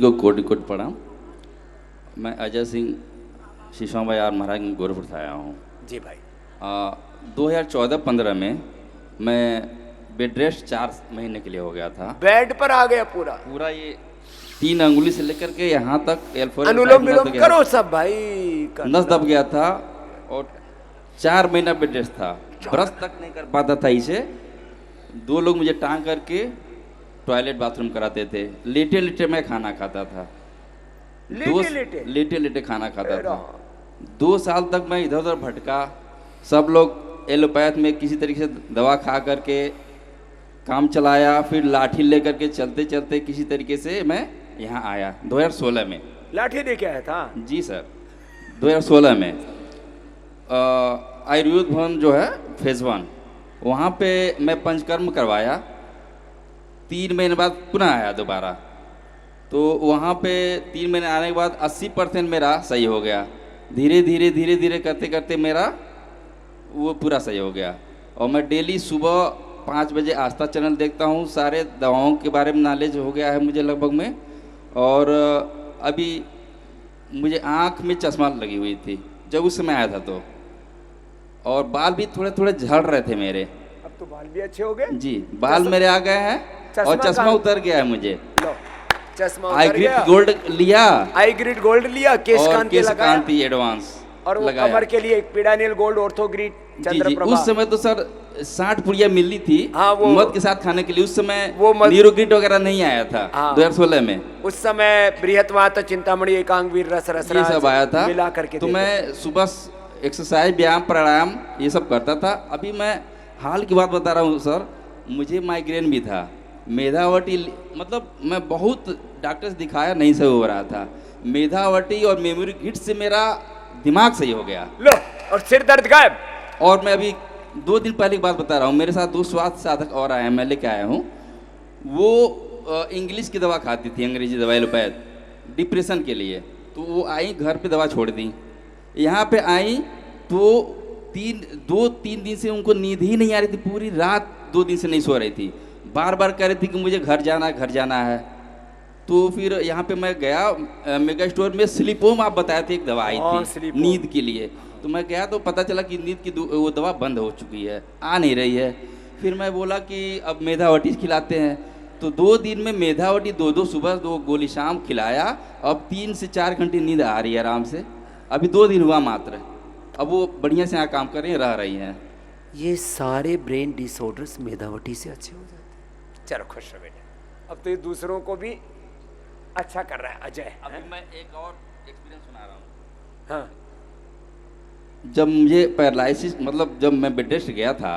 को कोटि कोटि प्रणाम। मैं अजय सिंह शीशा बाजार महाराज गोरखपुर से आया हूँ जी भाई। 2014-15 में मैं बेड रेस्ट 4 महीने के लिए हो गया था। बेड पर आ गया पूरा ये 3 अंगुली से लेकर के यहाँ तक L4 अनुलोम विलोम करो सब भाई। नस दब गया था और 4 महीना बेड रेस्ट था। ब्रश तक नहीं कर पाता था इसे। 2 लोग मुझे टांग करके टॉयलेट बाथरूम कराते थे। लेटे लेटे मैं खाना खाता था। लेटे लेटे खाना खाता था। 2 साल तक मैं इधर उधर भटका। सब लोग एलोपैथ में किसी तरीके से दवा खा करके काम चलाया। फिर लाठी लेकर के चलते चलते किसी तरीके से मैं यहाँ आया 2016 में। लाठी लेके आया था? जी सर, 2016 में आयुर्वेद भवन जो है फेज 1, वहाँ पे मैं पंचकर्म करवाया। 3 महीने बाद पुनः आया दोबारा। तो वहाँ पे 3 महीने आने के बाद 80% मेरा सही हो गया। धीरे धीरे करते करते मेरा वो पूरा सही हो गया। और मैं डेली सुबह 5 बजे आस्था चैनल देखता हूँ। सारे दवाओं के बारे में नॉलेज हो गया है मुझे लगभग में। और अभी मुझे आँख में चश्मा लगी हुई थी जब उस समय आया था तो। और बाल भी थोड़े थोड़े झड़ रहे थे मेरे। अब तो बाल भी अच्छे हो गए जी। बाल मेरे आ गए हैं और चश्मा उतर गया है मुझे। चश्मा आई ग्रिड गोल्ड लिया। आई ग्रिड गोल्ड लिया। केश कांति एडवांस और वो कमर के लिए पीडानियल गोल्ड ऑर्थोग्रिड चंद्रप्रभा। उस समय तो सर 60 पुड़िया मिली थी। हाँ, वो मध के साथ खाने के लिए। उस समय वो नीरोग्रिड वगैरह नहीं आया था। हाँ, 2016 में। उस समय बृहत्वात चिंतामणि एकांग वीर रस ये सब आया था। मिला करके तो मैं सुबह एक्सरसाइज व्यायाम प्राणायाम ये सब करता था। अभी मैं हाल की बात बता रहा हूँ सर, मुझे माइग्रेन भी था। मेधावटी मतलब मैं बहुत डॉक्टर से दिखाया, नहीं सही हो रहा था। मेधावटी और मेमोरी किट से मेरा दिमाग सही हो गया। लो, और सिर दर्द गायब। और मैं अभी 2 दिन पहले की बात बता रहा हूँ, मेरे साथ 2 स्वास्थ्य साधक और आए हैं, मैं लेके आया हूँ। वो इंग्लिश की दवा खाती थी, अंग्रेजी दवा एलोपैथ डिप्रेशन के लिए। तो वो आई, घर पे दवा छोड़ दी। यहाँ पे आई तो 2-3 दिन से उनको नींद ही नहीं आ रही थी। पूरी रात 2 दिन से नहीं सो रही थी। बार बार कह रही थी कि मुझे घर जाना है। तो फिर यहाँ पे मैं गया मेगा स्टोर में। स्लीपोम आप बताए थे, एक दवा आई थी नींद के लिए। तो मैं गया तो पता चला कि नींद की वो दवा बंद हो चुकी है, आ नहीं रही है। फिर मैं बोला कि अब मेधावटी खिलाते हैं। तो 2 दिन में मेधावटी 2 सुबह 2 गोली शाम खिलाया। अब 3 से 4 घंटे नींद आ रही है आराम से। अभी 2 दिन हुआ मात्र। अब वो बढ़िया से यहाँ काम कर रही हैं, रह रही हैं। ये सारे ब्रेन डिसऑर्डर्स मेधावटी से अच्छे हो जाते हैं। चलो खुश रहो बेटा। अब तो ये दूसरों को भी अच्छा कर रहा है अजय। अभी मैं एक और एक्सपीरियंस सुना रहा हूँ। हाँ, जब मुझे पैरालिसिस मतलब जब मैं बेड रेस्ट गया था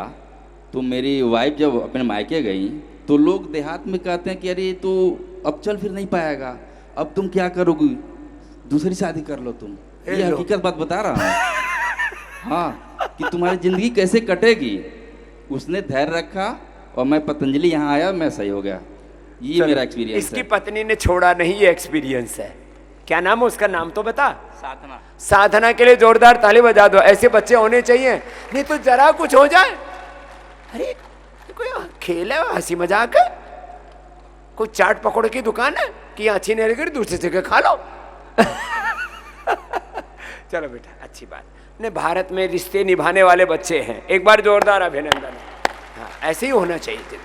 तो मेरी वाइफ जब अपने मायके गई तो लोग देहात में कहते हैं कि अरे तो अब चल फिर नहीं पाएगा, अब तुम क्या करोगी, दूसरी शादी कर लो तुम। ये हकीकत बात बता रहा हूँ। हाँ, कि तुम्हारी ज़िंदगी कैसे कटेगी। उसने धैर्य रखा और मैं पतंजलि यहाँ आया, मैं सही हो गया। ये मेरा एक्सपीरियंस है। इसकी पत्नी ने छोड़ा नहीं, ये एक्सपीरियंस है। क्या नाम है उसका? नाम तो बता। साधना। साधना के लिए जोरदार ताली बजा दो। ऐसे बच्चे होने चाहिए, नहीं तो जरा कुछ हो जाए। अरे कोई खेल है, हंसी मजाक है, कोई चाट पकौड़े की दुकान है कि अच्छी नहीं लगी दूसरी जगह खा लो। चलो बेटा, अच्छी बात। ने भारत में रिश्ते निभाने वाले बच्चे हैं। एक बार जोरदार अभिनंदन। हाँ, ऐसे ही होना चाहिए।